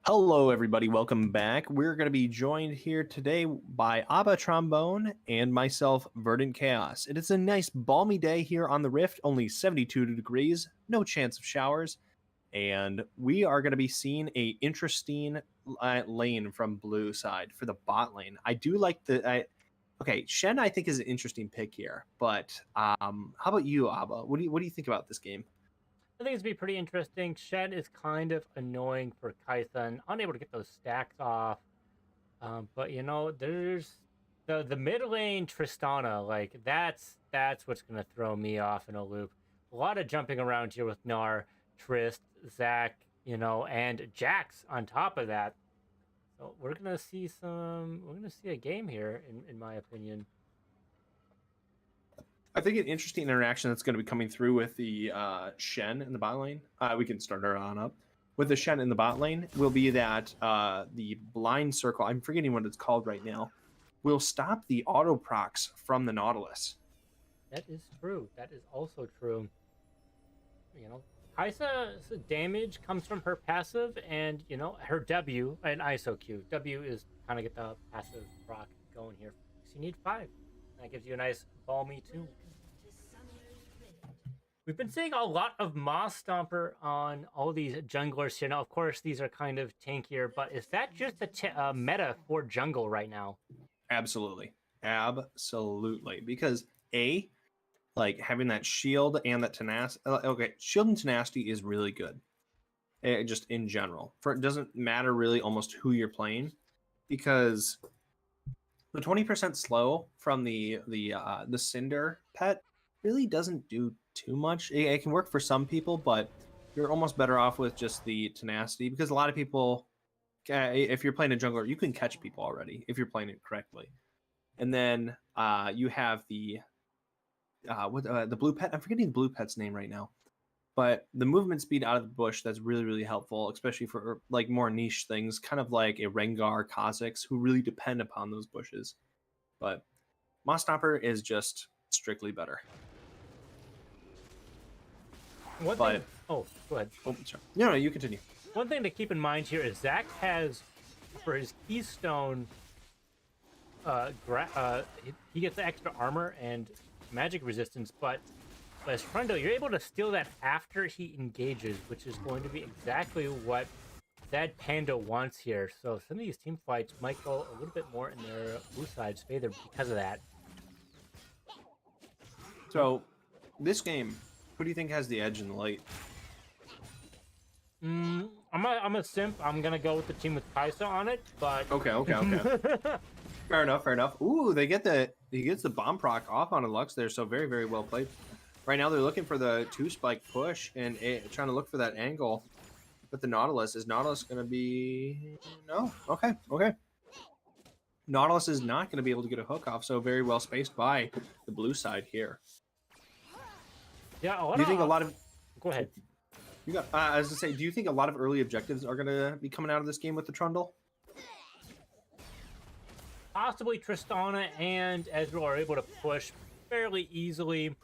Hello, everybody. Welcome back. We're going to be joined here today by Abba Trombone and myself, Verdant Chaos. It is a nice, balmy day here on the Rift, only 72 degrees, no chance of showers, and we are going to be seeing a interesting lane from blue side for the bot lane. I do like okay, Shen I think is an interesting pick here, but how about you, Abba? What do you think about this game? I think it's be pretty interesting. Shen is kind of annoying for Kython, unable to get those stacks off. But there's the mid lane Tristana, like that's what's gonna throw me off in a loop. A lot of jumping around here with Gnar, Trist, Zac, and Jax on top of that. So we're gonna see a game here, in my opinion. I think an interesting interaction that's going to be coming through with the Shen in the bot lane. We can start her on up. With the Shen in the bot lane will be that the blind circle, I'm forgetting what it's called right now, will stop the auto procs from the Nautilus. That is true. That is also true. Kai'Sa's damage comes from her passive and, her W and ISO Q. W is kind of get the passive proc going here. So you need 5. That gives you a nice balmy 2. We've been seeing a lot of Moss Stomper on all these junglers here. Now, of course, these are kind of tankier, but is that just a meta for jungle right now? Absolutely. Absolutely. Because like having that shield and that tenacity. Okay, shield and tenacity is really good. Just in general. It doesn't matter really almost who you're playing, because the 20% slow from the Cinder pet really doesn't do too much. It can work for some people, but you're almost better off with just the tenacity, because a lot of people, if you're playing a jungler, you can catch people already if you're playing it correctly. And then you have the blue pet. I'm forgetting the blue pet's name right now, but the movement speed out of the bush, that's really, really helpful, especially for like more niche things, kind of like a Rengar, Kha'Zix, who really depend upon those bushes. But Moss Stomper is just strictly better. Oh, go ahead. Oh, sorry. No, you continue. One thing to keep in mind here is Zac has, for his Keystone, he gets the extra armor and magic resistance, but as Trundle, you're able to steal that after he engages, which is going to be exactly what Zed Panda wants here. So some of these team fights might go a little bit more in their blue side's favor because of that. So, this game, who do you think has the edge in the late? I'm a simp. I'm gonna go with the team with Kai'Sa on it, but okay. Fair enough. Ooh, he gets the bomb proc off on a Lux there, so very, very well played. Right now they're looking for the 2-spike push and trying to look for that angle. But the Nautilus, is Nautilus going to be... No? Okay. Nautilus is not going to be able to get a hook off, so very well spaced by the blue side here. Yeah, do you think a lot of... Go ahead. You got. I was going to say, do you think a lot of early objectives are going to be coming out of this game with the Trundle? Possibly Tristana and Ezreal are able to push fairly easily.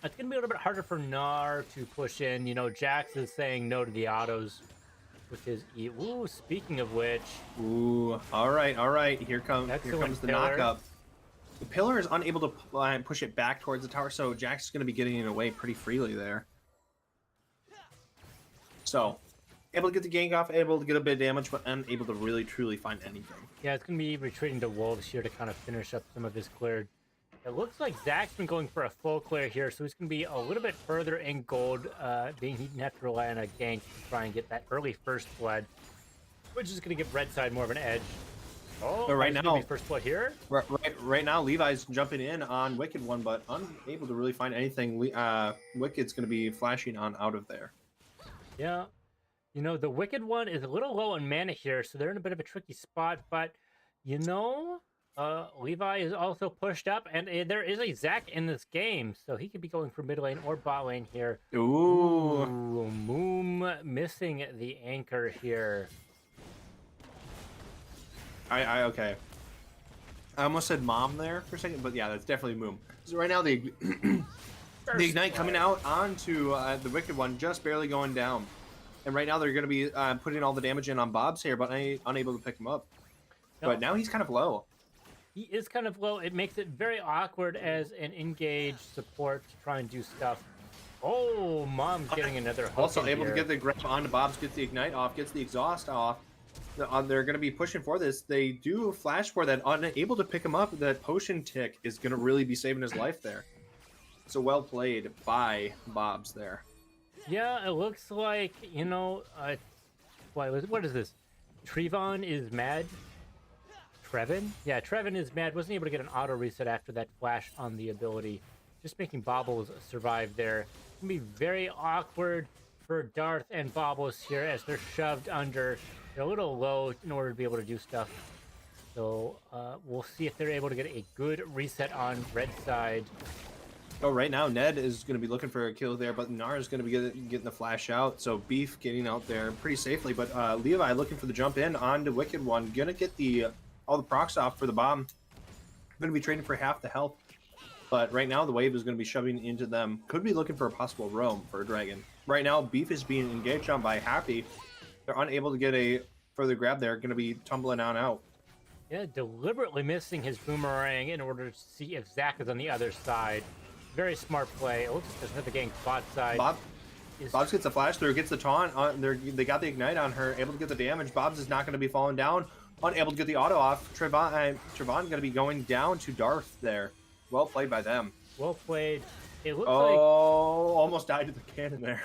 It's going to be a little bit harder for Gnar to push in. Jax is saying no to the autos with his E. Ooh, speaking of which. Ooh, all right. Here comes the knockup. The pillar is unable to push it back towards the tower, so Jax is going to be getting it away pretty freely there. So, able to get the gank off, able to get a bit of damage, but unable to really, truly find anything. Yeah, it's going to be retreating to Wolves here to kind of finish up some of his cleared. It looks like Zac's been going for a full clear here, so he's going to be a little bit further in gold, being he didn't have to rely on a gank to try and get that early first blood, which is going to give red side more of an edge. Oh, but right now, first blood here. Right now, Levi's jumping in on Wicked One, but unable to really find anything. Wicked's going to be flashing on out of there. Yeah, the Wicked One is a little low on mana here, so they're in a bit of a tricky spot, but Levi is also pushed up, and there is a Zac in this game, so he could be going for mid lane or bot lane here. Ooh, Moom missing the anchor here. Okay. I almost said mom there for a second, but yeah, that's definitely Moom. So right now the Ignite coming out onto the Wicked One, just barely going down. And right now they're going to be putting all the damage in on Bob's here, but unable to pick him up. No. But now he's kind of low. He is kind of low. It makes it very awkward as an engaged support to try and do stuff. Oh, Mom's getting another hook Also in able here. to get the grab onto Bob's, gets the ignite off, gets the exhaust off. They're going to be pushing for this. They do flash for that, unable to pick him up. That potion tick is going to really be saving his life there. So well played by Bob's there. Yeah, it looks like, you know, what is this? Trevon is mad. Trevin? Yeah, Trevin is mad. Wasn't able to get an auto reset after that flash on the ability. Just making Bobbles survive there. It's gonna be very awkward for Darth and Bobbles here as they're shoved under. They're a little low in order to be able to do stuff. So we'll see if they're able to get a good reset on red side. Oh, right now Ned is going to be looking for a kill there, but Nara is going to be getting the flash out. So Beef getting out there pretty safely, but Levi looking for the jump in onto Wicked One. Going to get the all the procs off for the bomb. Going to be trading for half the health. But right now the wave is going to be shoving into them. Could be looking for a possible roam for a dragon. Right now Beef is being engaged on by Happy. They're unable to get a further grab there. Going to be tumbling on out. Yeah, deliberately missing his boomerang in order to see if Zach is on the other side. Very smart play. It looks like there's another gang spot side. Bobs gets a flash through, gets the taunt. They got the ignite on her, able to get the damage. Bobs is not going to be falling down, unable to get the auto off. Trevon going to be going down to Darth there. Well played by them. Well played. It looks almost died to the cannon there.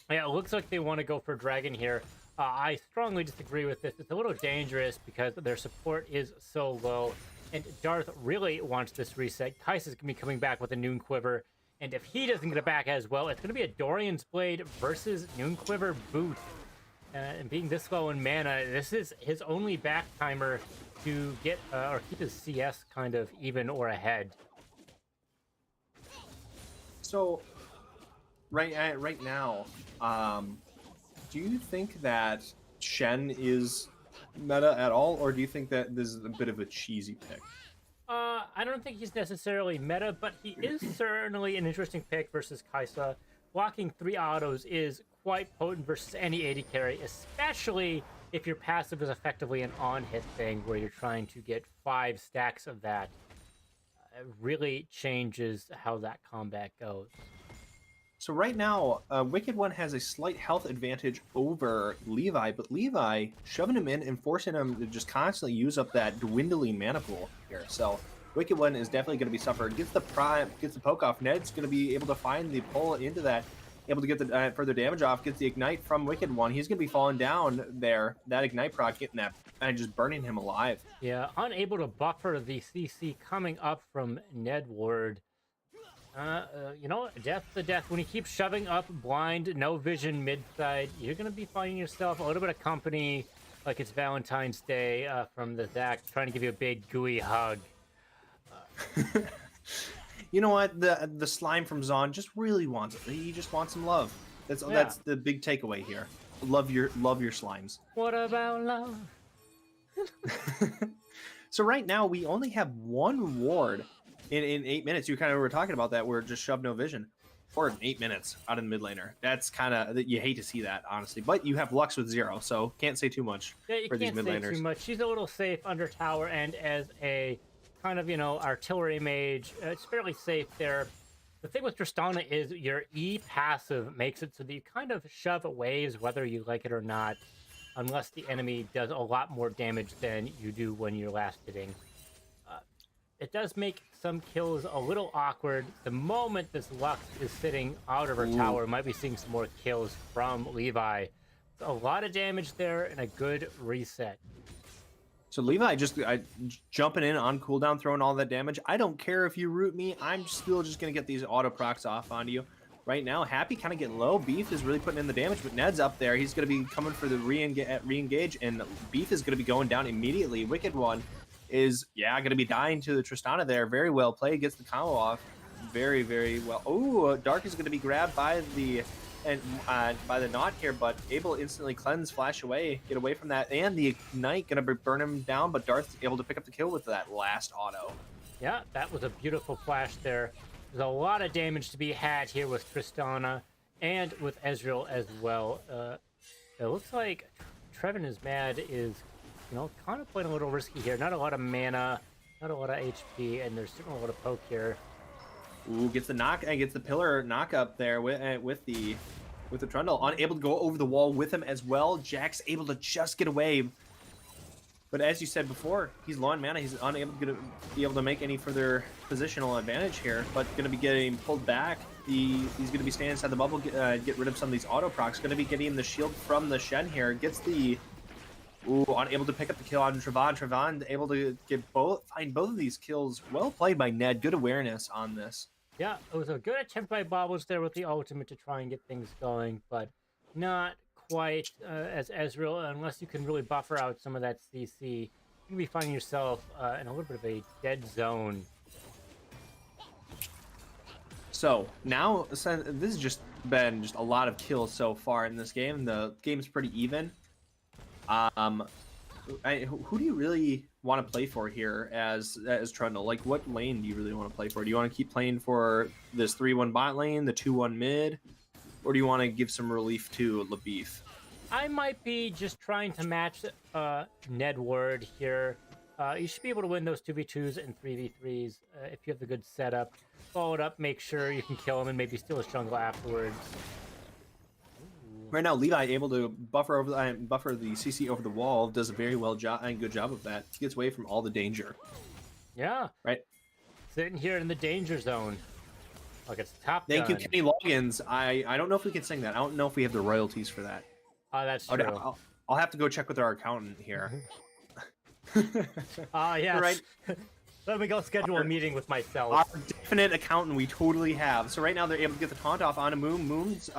Yeah, it looks like they want to go for Dragon here. I strongly disagree with this. It's a little dangerous because their support is so low. And Darth really wants this reset. Kais is going to be coming back with a Noon Quiver. And if he doesn't get it back as well, it's going to be a Dorian's Blade versus Noon Quiver boot. And being this low in mana, this is his only back timer to get or keep his CS kind of even or ahead. So, right now, do you think that Shen is meta at all, or do you think that this is a bit of a cheesy pick? I don't think he's necessarily meta, but he is certainly an interesting pick versus Kaisa. Blocking 3 autos is quite potent versus any AD carry, especially if your passive is effectively an on-hit thing where you're trying to get 5 stacks of that. It really changes how that combat goes. So right now, Wicked One has a slight health advantage over Levi, but Levi shoving him in and forcing him to just constantly use up that dwindling mana pool here. So Wicked One is definitely going to be suffering. Gets the poke off. Ned's going to be able to find the pull into that, able to get the further damage off. Gets the ignite from Wicked One. He's going to be falling down there. That ignite proc getting that and just burning him alive. Yeah, unable to buffer the CC coming up from Ned Ward. You know, death to death. When you keep shoving up blind, no vision mid side, you're gonna be finding yourself a little bit of company, like it's Valentine's Day from the Zach trying to give you a big gooey hug. You know what? The slime from Zon just really wants it. He just wants some love. That's the big takeaway here. Love your slimes. What about love? So right now we only have one ward. In 8 minutes, you kind of were talking about that. We're just shoved no vision for 8 minutes out of the mid laner. That's kind of, you hate to see that, honestly. But you have Lux with 0, so can't say too much for these mid laners. Yeah, you can't say too much. She's a little safe under tower, and as a kind of, you know, artillery mage, it's fairly safe there. The thing with Tristana is your E passive makes it so that you kind of shove waves whether you like it or not, unless the enemy does a lot more damage than you do when you're last hitting. It does make some kills a little awkward. The moment this Lux is sitting out of her tower, might be seeing some more kills from Levi. A lot of damage there and a good reset. So Levi just jumping in on cooldown, throwing all that damage. I don't care if you root me. I'm still just going to get these auto procs off onto you. Right now, Happy kind of getting low. Beef is really putting in the damage, but Ned's up there. He's going to be coming for the re-engage, and Beef is going to be going down immediately. Wicked One is, going to be dying to the Tristana there. Very well played. Gets the combo off. Very, very well. Oh, Dark is going to be grabbed by the knot here, but able to instantly cleanse, flash away, get away from that. And the ignite going to burn him down, but Darth's able to pick up the kill with that last auto. Yeah, that was a beautiful flash there. There's a lot of damage to be had here with Tristana and with Ezreal as well. It looks like Trevin is mad is, kind of playing a little risky here. Not a lot of mana, not a lot of HP, and there's certainly a lot of poke here. Ooh, gets the knock and gets the pillar knock up there with the Trundle, unable to go over the wall with him as well. Jack's able to just get away. But as you said before, he's low on mana. He's unable to be able to make any further positional advantage here, but going to be getting pulled back. He's going to be staying inside the bubble, get rid of some of these auto procs. Going to be getting the shield from the Shen here. Gets the... Ooh, unable to pick up the kill on Trevon. Trevon able to find both of these kills. Well played by Ned. Good awareness on this. Yeah, it was a good attempt by Bobbles there with the ultimate to try and get things going, but not quite as Ezreal, unless you can really buffer out some of that CC. You can be finding yourself in a little bit of a dead zone. So now this has just been a lot of kills so far in this game. The game's pretty even. Who do you really want to play for here as Trundle? Like, what lane do you really want to play for? Do you want to keep playing for this 3-1 bot lane, the 2-1 mid, or do you want to give some relief to Labeef? I might be just trying to match Ned Ward here. You should be able to win those 2v2s and 3v3s if you have the good setup. Follow it up, make sure you can kill him, and maybe steal his jungle afterwards. Right now, Levi able to buffer the CC over the wall, does a very good job of that. Gets away from all the danger. Yeah. Right. Sitting here in the danger zone. Like it's Top Gun. Thank you, Kenny Loggins. I don't know if we can sing that. I don't know if we have the royalties for that. Oh, that's true. I'll have to go check with our accountant here. Yeah. Right. Let me go schedule a meeting with myself. Our definite accountant we totally have. So right now they're able to get the taunt off onto Moon. Moon's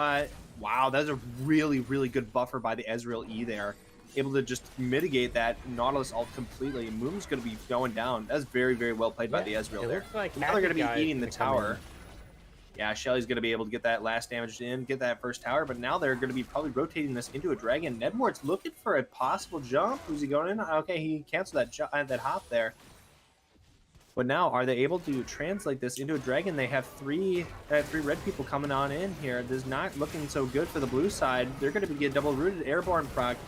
wow, that's a really, really good buffer by the Ezreal E there. Able to just mitigate that Nautilus ult completely. Moon's going to be going down. That's very, very well played by the Ezreal there. Like now they're going to be eating the tower. Yeah, Shelly's going to be able to get that last damage in, get that first tower, but now they're going to be probably rotating this into a dragon. Nedmort's looking for a possible jump. Who's he going in? Okay, he canceled that hop there. But now, are they able to translate this into a dragon? They have three red people coming on in here. This is not looking so good for the blue side. They're going to be getting double-rooted airborne proc.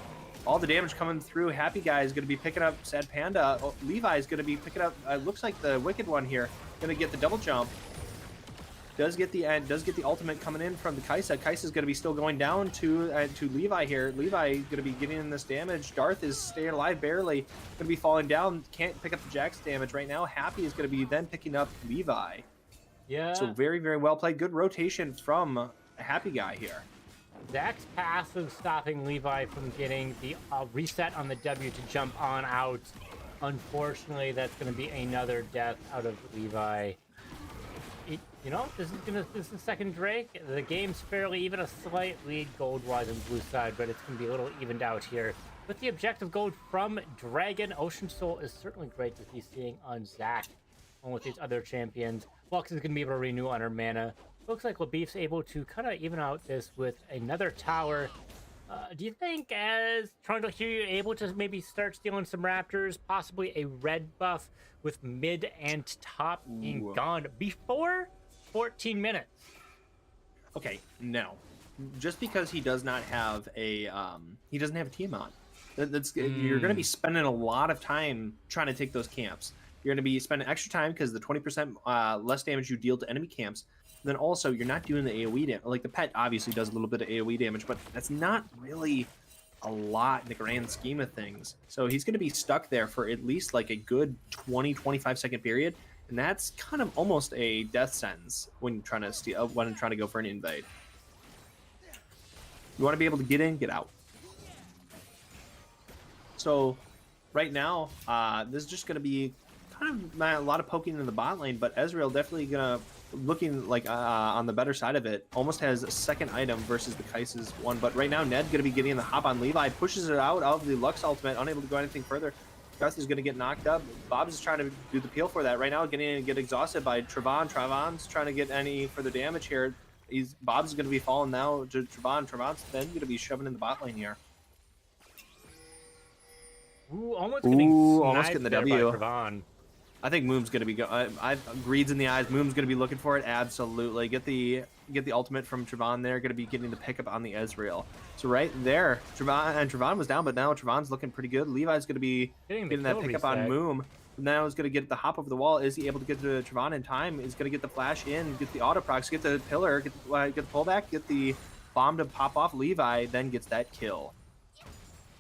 All the damage coming through. Happy Guy is going to be picking up Sad Panda. Oh, Levi is going to be picking up, looks like the Wicked One here. Going to get the double jump. Does get the ultimate coming in from the Kai'Sa. Kai'Sa's going to be still going down to Levi here. Levi going to be getting in this damage. Darth is staying alive barely. Going to be falling down. Can't pick up the Jack's damage right now. Happy is going to be then picking up Levi. Yeah. So very, very well played. Good rotation from Happy Guy here. Zach's passive stopping Levi from getting the reset on the W to jump on out. Unfortunately, that's going to be another death out of Levi. This is the second Drake. The game's fairly even, a slight lead gold-wise on blue side, but it's going to be a little evened out here. With the objective gold from Dragon, Ocean Soul is certainly great to be seeing on Zach, along with these other champions. Lux is going to be able to renew on her mana. Looks like Labeef's able to kind of even out this with another tower. Do you think as Trundle here, you're able to maybe start stealing some Raptors, possibly a red buff with mid and top being gone before 14 minutes? Okay, no. Just because he does not have a he doesn't have a team on. You're going to be spending a lot of time trying to take those camps. You're going to be spending extra time because the 20% less damage you deal to enemy camps. Then also, you're not doing the AoE damage. Like, the pet obviously does a little bit of AoE damage, but that's not really a lot in the grand scheme of things. So he's going to be stuck there for at least like a good 20-25 second period, and that's kind of almost a death sentence when trying to go for an invade. You want to be able to get in, get out. So right now, this is just going to be kind of a lot of poking into the bot lane, but Ezreal definitely gonna looking like on the better side of it. Almost has a second item versus the Kai'Sa's one, but right now Ned gonna be getting the hop on Levi, pushes it out of the Lux ultimate, unable to go anything further. Darth is gonna get knocked up. Bob's is trying to do the peel for that right now, getting to get exhausted by Trevon. Trevon's trying to get any further damage here. Bob's gonna be falling now to Trevon. Trevon's then gonna be shoving in the bot lane here. Ooh, almost getting the W. Trevon. I think Moom's gonna be greed's in the eyes. Moom's gonna be looking for it. Absolutely. Get the ultimate from Trevon there. Gonna be getting the pickup on the Ezreal. So right there, Trevon was down, but now Trevon's looking pretty good. Levi's gonna be getting that pickup on Moom. Now he's gonna get the hop over the wall. Is he able to get to Trevon in time? Is gonna get the flash in, get the auto procs, get the pillar, get the pullback, get the bomb to pop off Levi, then gets that kill.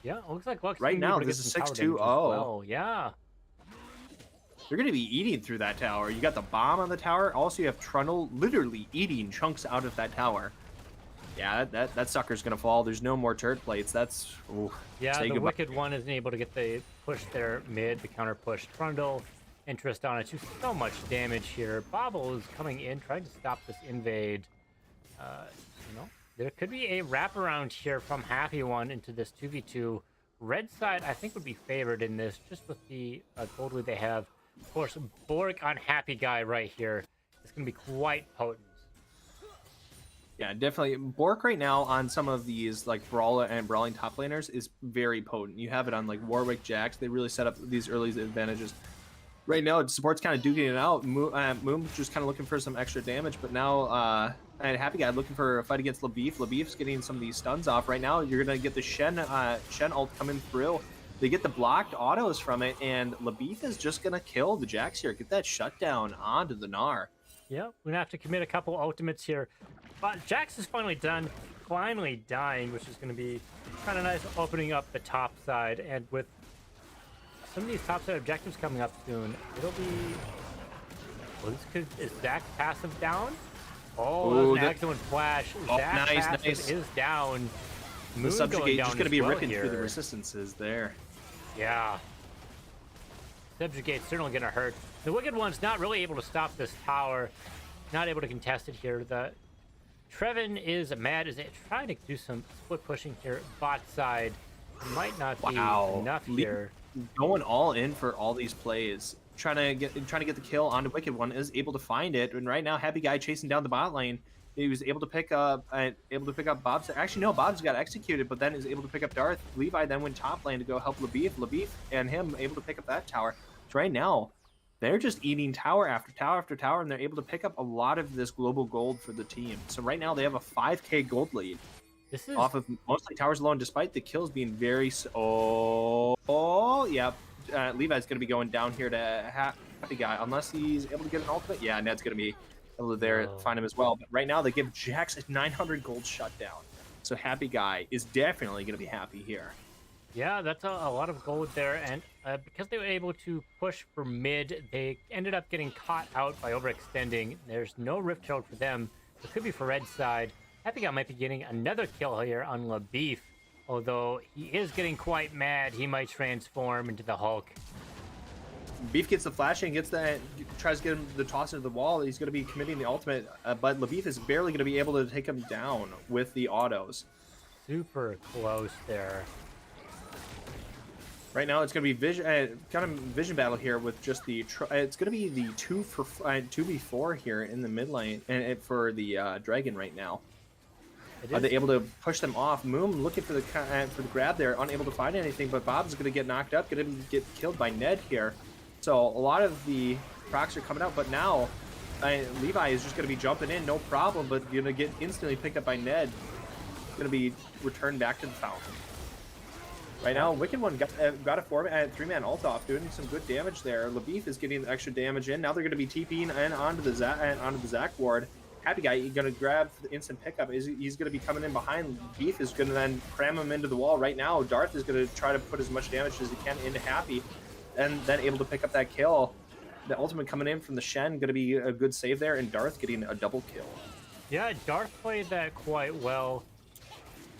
Yeah, it looks like Lux right now this is 6-2-0. Well. Yeah. You're going to be eating through that tower. You got the bomb on the tower. Also, you have Trundle literally eating chunks out of that tower. Yeah, that sucker's going to fall. There's no more turret plates. That's... Ooh, yeah, the Wicked One isn't able to get the push there mid, the counter push. Trundle and Tristana do so much damage here. Bobble is coming in, trying to stop this invade. You know, there could be a wraparound here from Happy One into this 2v2. Red side, I think, would be favored in this, just with the gold lead they have. Of course, Bork on Happy Guy right here is going to be quite potent. Yeah, definitely. Bork right now on some of these like brawling top laners is very potent. You have it on like Warwick, Jax. They really set up these early advantages. Right now, support's kind of duking it out. Moom's just kind of looking for some extra damage, but now and Happy Guy looking for a fight against Labif. Labif's getting some of these stuns off. Right now, you're going to get the Shen ult coming through. They get the blocked autos from it, and Labif is just going to kill the Jax here. Get that shutdown onto the Gnar. Yeah, we're going to have to commit a couple ultimates here. But Jax is finally done, finally dying, which is going to be kind of nice, opening up the top side. And with some of these top side objectives coming up soon, it'll be... Well, is Zach's passive down? Oh, that's an excellent flash. Zach's passive is down. The Subjugate just going to be ripping through the resistances there. Yeah. Subjugate's certainly going to hurt. The Wicked One's not really able to stop this tower. Not able to contest it here. The Trevin is mad. Is it trying to do some split pushing here? Bot side might not be enough here. Going all in for all these plays. Trying to get the kill onto Wicked One, is able to find it, and right now Happy Guy chasing down the bot lane. He was able to pick up Bob's. Actually, no, Bob's got executed, but then is able to pick up Darth. Levi then went top lane to go help Labif. Labif and him able to pick up that tower. So right now, they're just eating tower after tower after tower, and they're able to pick up a lot of this global gold for the team. So right now they have a 5k gold lead. This is off of mostly towers alone, despite the kills being very. Yeah. Levi's going to be going down here to Happy Guy, unless he's able to get an ultimate. Yeah, Ned's going to be able to find him as well. But right now, they give Jax a 900 gold shutdown. So Happy Guy is definitely going to be happy here. Yeah, that's a lot of gold there. And because they were able to push for mid, they ended up getting caught out by overextending. There's no Rift Herald for them. It could be for Red side. Happy Guy might be getting another kill here on Labif. Although he is getting quite mad, he might transform into the Hulk. Beef gets the flashing, tries to get him the toss into the wall. He's going to be committing the ultimate, but Labif is barely going to be able to take him down with the autos. Super close there. Right now, it's going to be kind of vision battle here with just the. It's going to be the 2v4 here in the mid lane and for the dragon right now. Are they able to push them off? Moom looking for the grab there, unable to find anything, but Bob's going to get knocked up, going to get killed by Ned here. So a lot of the procs are coming out, but now Levi is just going to be jumping in, no problem, but going to get instantly picked up by Ned. Going to be returned back to the fountain. Right now, Wicked One got a 3-man ult off, doing some good damage there. Labif is getting the extra damage in. Now they're going to be TPing and onto the Zac ward. Happy Guy, he's going to grab the instant pickup. He's going to be coming in behind. Beef is going to then cram him into the wall. Right now, Darth is going to try to put as much damage as he can into Happy, and then able to pick up that kill. The ultimate coming in from the Shen, going to be a good save there, and Darth getting a double kill. Yeah, Darth played that quite well.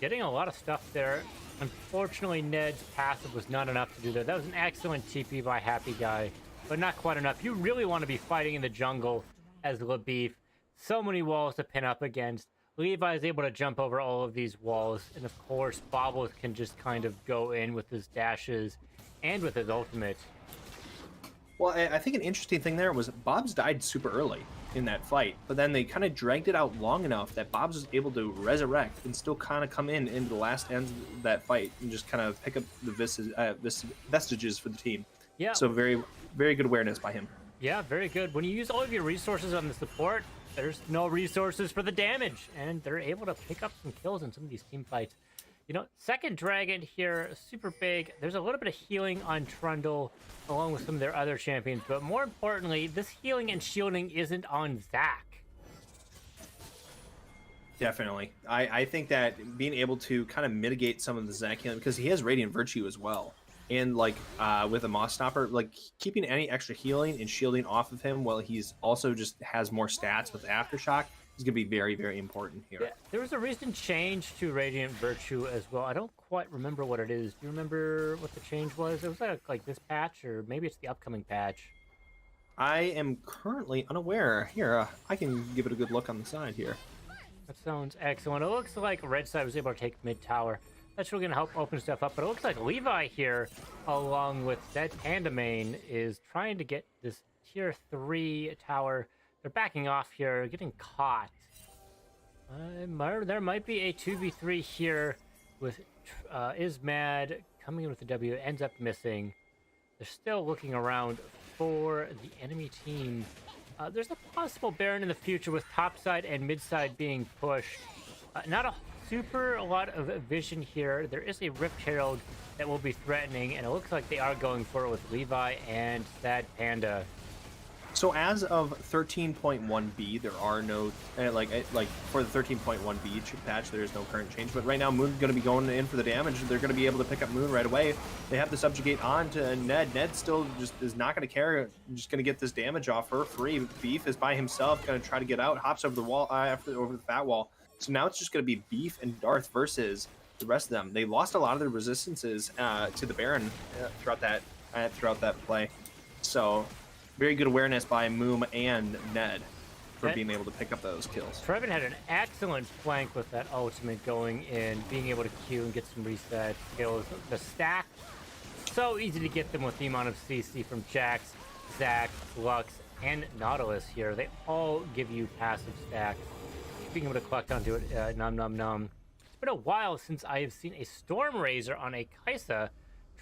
Getting a lot of stuff there. Unfortunately, Ned's passive was not enough to do that. That was an excellent TP by Happy Guy, but not quite enough. You really want to be fighting in the jungle as Labif. So many walls to pin up against. Levi is able to jump over all of these walls, and of course, Bobbles can just kind of go in with his dashes and with his ultimate. Well, I think an interesting thing there was Bob's died super early in that fight, but then they kind of dragged it out long enough that Bob's was able to resurrect and still kind of come into the last ends of that fight and just kind of pick up the vestiges for the team. Yeah, So very, very good awareness by him. yeah, very good. When you use all of your resources on the support, there's no resources for the damage, and they're able to pick up some kills in some of these team fights. You know, second dragon here, super big. There's a little bit of healing on Trundle, along with some of their other champions, but more importantly, this healing and shielding isn't on Zac. Definitely. I think that being able to kind of mitigate some of the Zac healing, because he has Radiant Virtue as well. And like with a Moss Stopper, like keeping any extra healing and shielding off of him while he's also just has more stats with Aftershock is going to be very, very important here. Yeah, there was a recent change to Radiant Virtue as well. I don't quite remember what it is. Do you remember what the change was? It was like this patch, or maybe it's the upcoming patch. I am currently unaware. Here, I can give it a good look on the side here. That sounds excellent. It looks like Red Side was able to take mid tower. That's really going to help open stuff up. But it looks like Levi here, along with that Panda main, is trying to get this tier 3 tower. They're backing off here, getting caught. There might be a 2v3 here with Ismad coming in with the W. Ends up missing. They're still looking around for the enemy team. There's a possible Baron in the future with topside and midside being pushed. Not a lot of vision here. There is a Rift Herald that will be threatening, and it looks like they are going for it with Levi and Sad Panda. So as of 13.1b, there are no like for the 13.1b patch, there is no current change. But right now, Moon's going to be going in for the damage. They're going to be able to pick up Moon right away. They have the subjugate on to Ned. Ned still just is not going to care. Just going to get this damage off her free. Beef is by himself, going to try to get out. Hops over the wall over the fat wall. So now it's just going to be Beef and Darth versus the rest of them. They lost a lot of their resistances to the Baron throughout that play. So. Very good awareness by Moom and Ned for being able to pick up those kills. Trevin had an excellent flank with that ultimate going in, being able to Q and get some reset kills. The stack, so easy to get them with the amount of CC from Jax, Zac, Lux, and Nautilus here. They all give you passive stacks. Being able to collect onto it, nom nom nom. It's been a while since I have seen a Stormrazor on a Kai'Sa.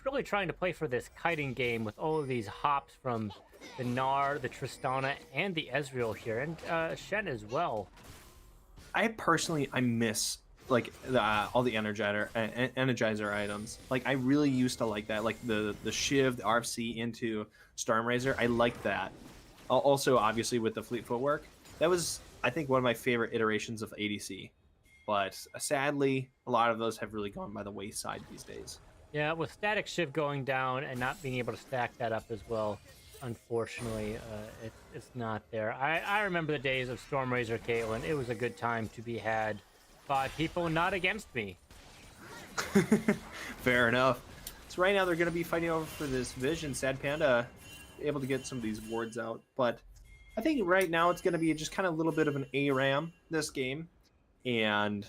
Really trying to play for this kiting game with all of these hops from the Gnar, the Tristana, and the Ezreal here, and Shen as well. I miss like all the Energizer items. Like I really used to like that, like the Shiv, the RFC into Stormrazor. I like that. Also, obviously with the Fleet Footwork, that was I think one of my favorite iterations of ADC. But sadly, a lot of those have really gone by the wayside these days. Yeah, with Static Shiv going down and not being able to stack that up as well, unfortunately, it's not there. I remember the days of Stormrazor Caitlyn. It was a good time to be had by people not against me. Fair enough. So right now they're going to be fighting over for this Vision. Sad Panda able to get some of these wards out. But I think right now it's going to be just kind of a little bit of an ARAM this game. And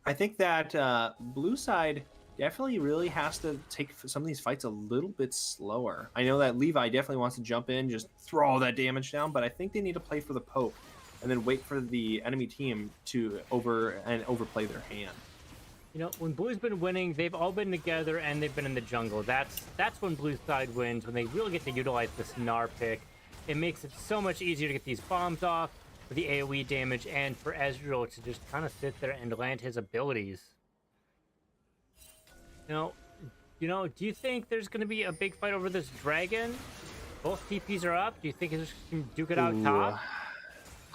I think that blue side definitely really has to take some of these fights a little bit slower. I know that Levi definitely wants to jump in, just throw all that damage down, but I think they need to play for the poke and then wait for the enemy team to overplay their hand. You know, when Blue's been winning, they've all been together and they've been in the jungle. That's when Blue side wins, when they really get to utilize this Gnar pick. It makes it so much easier to get these bombs off for the AoE damage and for Ezreal to just kind of sit there and land his abilities. You know, do you think there's going to be a big fight over this dragon? Both TPs are up. Do you think it's can duke it out top?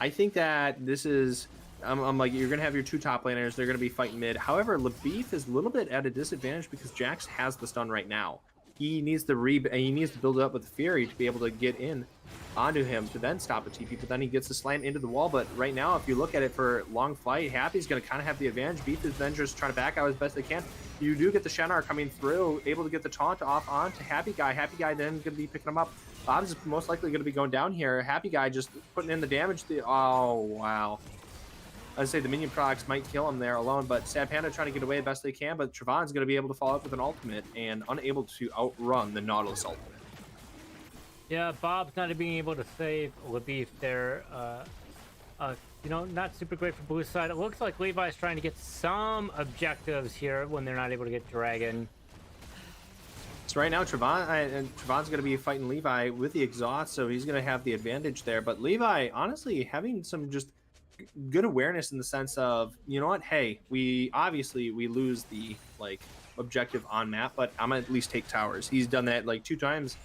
I think that this is. I'm like, you're going to have your two top laners. They're going to be fighting mid. However, Lebeef is a little bit at a disadvantage because Jax has the stun right now. He needs to build it up with Fury to be able to get in onto him to then stop a TP, but then he gets to slam into the wall. But right now, if you look at it for long fight, Happy's going to kind of have the advantage. Beef is then just trying to back out as best they can. You do get the Shenar coming through, able to get the taunt off onto Happy Guy. Happy Guy then going to be picking him up. Bob's most likely going to be going down here. Happy Guy just putting in the damage. Oh, wow. I'd say the minion products might kill him there alone, but Sad Panda trying to get away the best they can, but Trevon's going to be able to follow up with an ultimate and unable to outrun the Nautilus ultimate. Yeah, Bob's not being able to save Lebeef there. You know, not super great for blue side. It looks like Levi's trying to get some objectives here when they're not able to get Dragon. So right now, Trevon's going to be fighting Levi with the exhaust, so he's going to have the advantage there. But Levi, honestly, having some just good awareness in the sense of, you know what? Hey, we lose the like objective on map, but I'm gonna at least take towers. He's done that like 2 times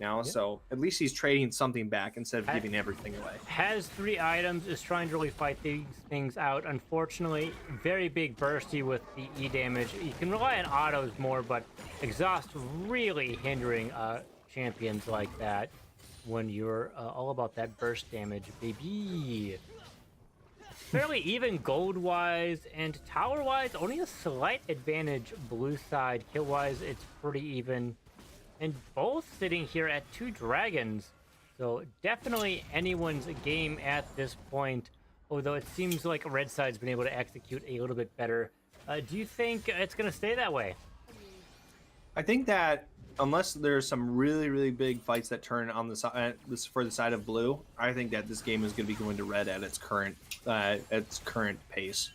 now, Yep. so at least he's trading something back instead of giving everything away. Has 3 items, is trying to really fight these things out. Unfortunately, very big bursty with the E damage. You can rely on autos more, but exhaust really hindering champions like that when you're all about that burst damage, baby. Fairly even gold-wise, and tower-wise, only a slight advantage blue side. Kill-wise, it's pretty even. And both sitting here at 2 dragons. So definitely anyone's game at this point, although it seems like red side's been able to execute a little bit better. Do you think it's going to stay that way? I think that unless there's some really, really big fights that turn on the side for the side of blue, I think that this game is going to be going to red at its current pace.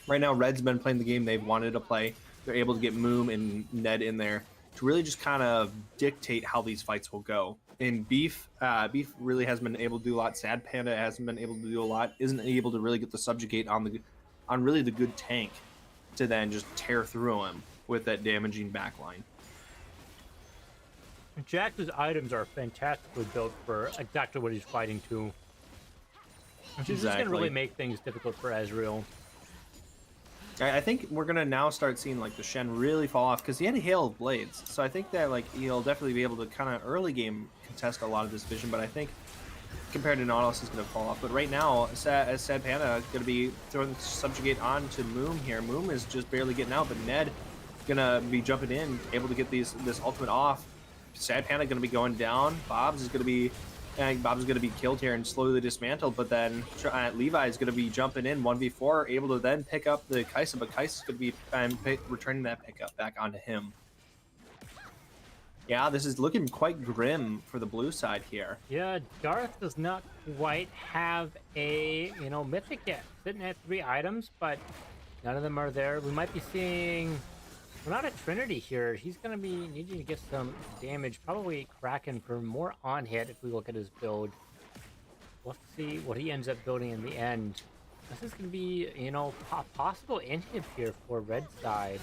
Right now, red's been playing the game they've wanted to play. They're able to get Moom and Ned in there to really just kind of dictate how these fights will go. And Beef really hasn't been able to do a lot. Sad Panda hasn't been able to do a lot. Isn't able to really get the subjugate on really the good tank to then just tear through him with that damaging backline. Jax's items are fantastically built for exactly what he's fighting to. Which is just going to really make things difficult for Ezreal. I think we're gonna now start seeing like the Shen really fall off because he had a hail of blades. So I think that like he'll definitely be able to kind of early game contest a lot of this vision. But I think compared to Nautilus, he's gonna fall off. But right now, Sad Panda gonna be throwing subjugate on to Moom here. Moom is just barely getting out, but Ned gonna be jumping in, able to get this ultimate off. Sad Panda gonna be going down. Bob's gonna be killed here and slowly dismantled, but then Levi is going to be jumping in 1v4, able to then pick up the Kai'Sa, but Kai'Sa's going to be returning that pickup back onto him. Yeah, this is looking quite grim for the blue side here. Yeah, Darth does not quite have a, mythic yet. Sitting at 3 items, but none of them are there. We might be seeing... Well, not a Trinity here. He's going to be needing to get some damage. Probably Kraken for more on hit if we look at his build. Let's see what he ends up building in the end. This is going to be, possible inhib here for red side.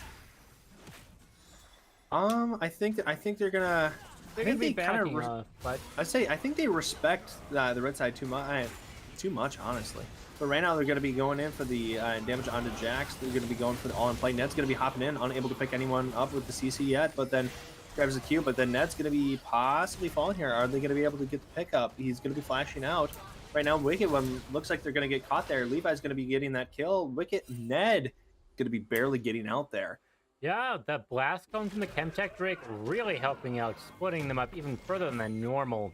I think they're gonna. They're going to be backing off, but I think they respect the red side too much, honestly. But right now they're going to be going in for the damage onto Jax. They're going to be going for the all-in play. Ned's going to be hopping in, unable to pick anyone up with the CC yet, but then grabs the Q. But then Ned's going to be possibly falling here. Are they going to be able to get the pickup? He's going to be flashing out. Right now, Wicked one looks like they're going to get caught there. Levi's going to be getting that kill. Wicked, Ned going to be barely getting out there. Yeah, the blast comes from the Chemtech Drake really helping out, splitting them up even further than normal.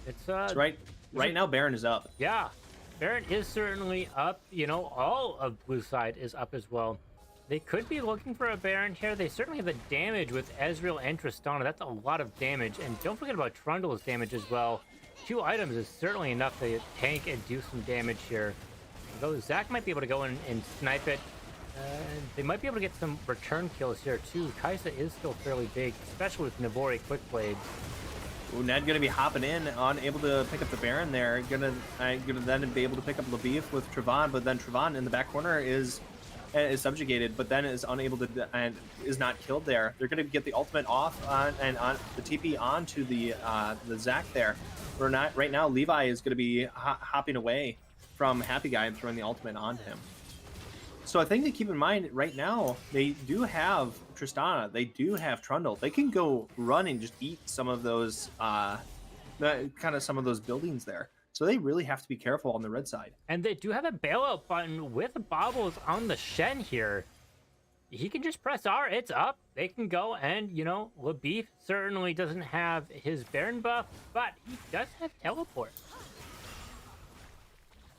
It's That's right. Right now, Baron is up. Yeah, Baron is certainly up. All of blue side is up as well. They could be looking for a Baron here. They certainly have the damage with Ezreal and Tristana. That's a lot of damage. And don't forget about Trundle's damage as well. 2 items is certainly enough to tank and do some damage here. Though Zac might be able to go in and snipe it. They might be able to get some return kills here too. Kai'Sa is still fairly big, especially with Navori Quick Blades. Ooh, Ned gonna be hopping in, unable to pick up the Baron there. Gonna then be able to pick up Lviv with Trevon, but then Trevon in the back corner is subjugated, but then is unable to and is not killed there. They're gonna get the ultimate off on the TP onto the Zac there. Right now, Levi is gonna be hopping away from Happy Guy and throwing the ultimate onto him. So I think to keep in mind right now, they do have Tristana, they do have Trundle. They can go run and just eat some of those, some of those buildings there. So they really have to be careful on the red side. And they do have a bailout button with Bobbles on the Shen here. He can just press R, it's up. They can go and, Lviv certainly doesn't have his Baron buff, but he does have teleport.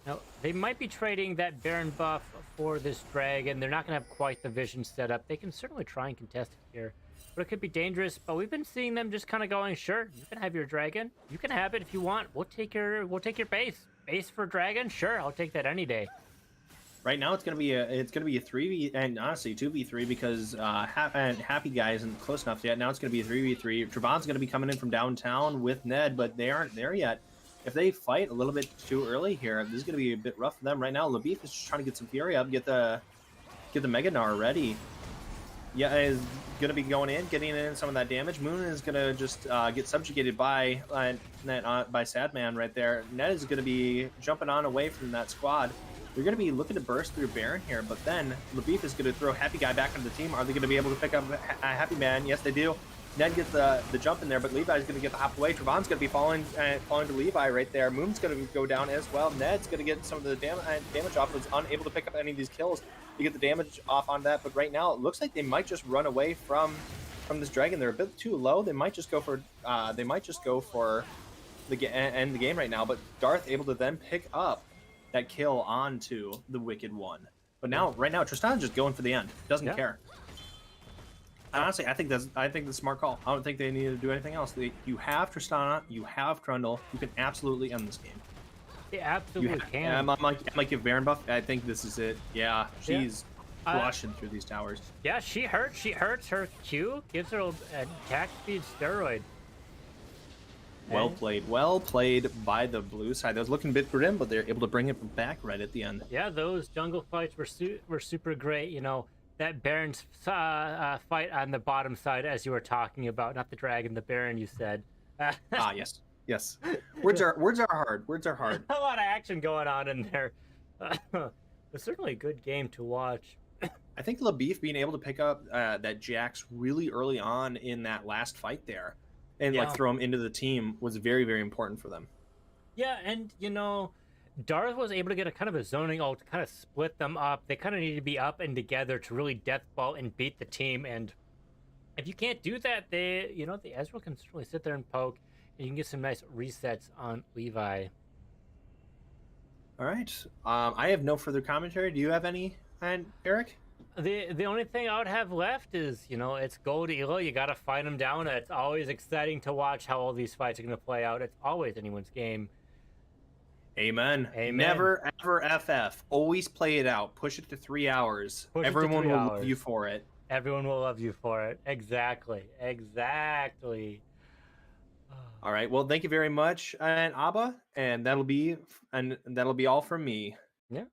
Now, they might be trading that Baron buff for this Dragon. They're not going to have quite the vision set up. They can certainly try and contest it here, but it could be dangerous. But we've been seeing them just kind of going, sure, you can have your Dragon. You can have it if you want. We'll take your base. Base for Dragon? Sure, I'll take that any day. Right now, it's gonna be a 3v and honestly 2v3 because and Happy Guy isn't close enough yet. Now it's gonna be a 3v3. Trevon's gonna be coming in from downtown with Ned, but they aren't there yet. If they fight a little bit too early here, this is gonna be a bit rough for them. Right now, Labif is just trying to get some fury up, get the Mega Gnar ready. Yeah, is gonna be going in, getting in some of that damage. Moon is gonna just get subjugated by Sadman right there. Ned is gonna be jumping on away from that squad. They're going to be looking to burst through Baron here, but then Labif is going to throw Happy Guy back into the team. Are they going to be able to pick up Happy Man? Yes, they do. Ned gets the jump in there, but Levi's going to get the hop away. Trevon's going to be falling to Levi right there. Moon's going to go down as well. Ned's going to get some of the damage off. Was unable to pick up any of these kills to get the damage off on that, but right now it looks like they might just run away from this dragon. They're a bit too low. They might just go for the end the game right now. But Darth able to then pick up that kill onto the Wicked One. But right now, Tristan's just going for the end. Doesn't care. Honestly, I think that's a smart call. I don't think they need to do anything else. You have Tristana, you have Trundle. You can absolutely end this game. They absolutely can. I might give Baron buff. I think this is it. Yeah, she's flushing through these towers. Yeah, she hurts. She hurts. Her Q gives her an attack speed steroid. Well played by the blue side. That was looking a bit grim, but they're able to bring it back right at the end. Yeah, those jungle fights were super great. You know, that Baron's fight on the bottom side, as you were talking about, not the dragon, the Baron. You said. Yes. Words are hard. Words are hard. A lot of action going on in there. It's certainly a good game to watch. I think Labif being able to pick up that Jax really early on in that last fight there. And throw him into the team was very, very important for them. Yeah, and you know, Darth was able to get a kind of a zoning ult to kind of split them up. They kind of need to be up and together to really deathball and beat the team. And if you can't do that, the Ezreal can certainly sit there and poke, and you can get some nice resets on Levi. All right. I have no further commentary. Do you have any, Eric? The only thing I would have left is, it's Gold Elo. You got to fight them down. It's always exciting to watch how all these fights are going to play out. It's always anyone's game. Amen. Never, ever FF. Always play it out. Push it to 3 hours. Everyone will love you for it. Everyone will love you for it. Exactly. All right. Well, thank you very much, Abba. And that'll be all from me. Yeah.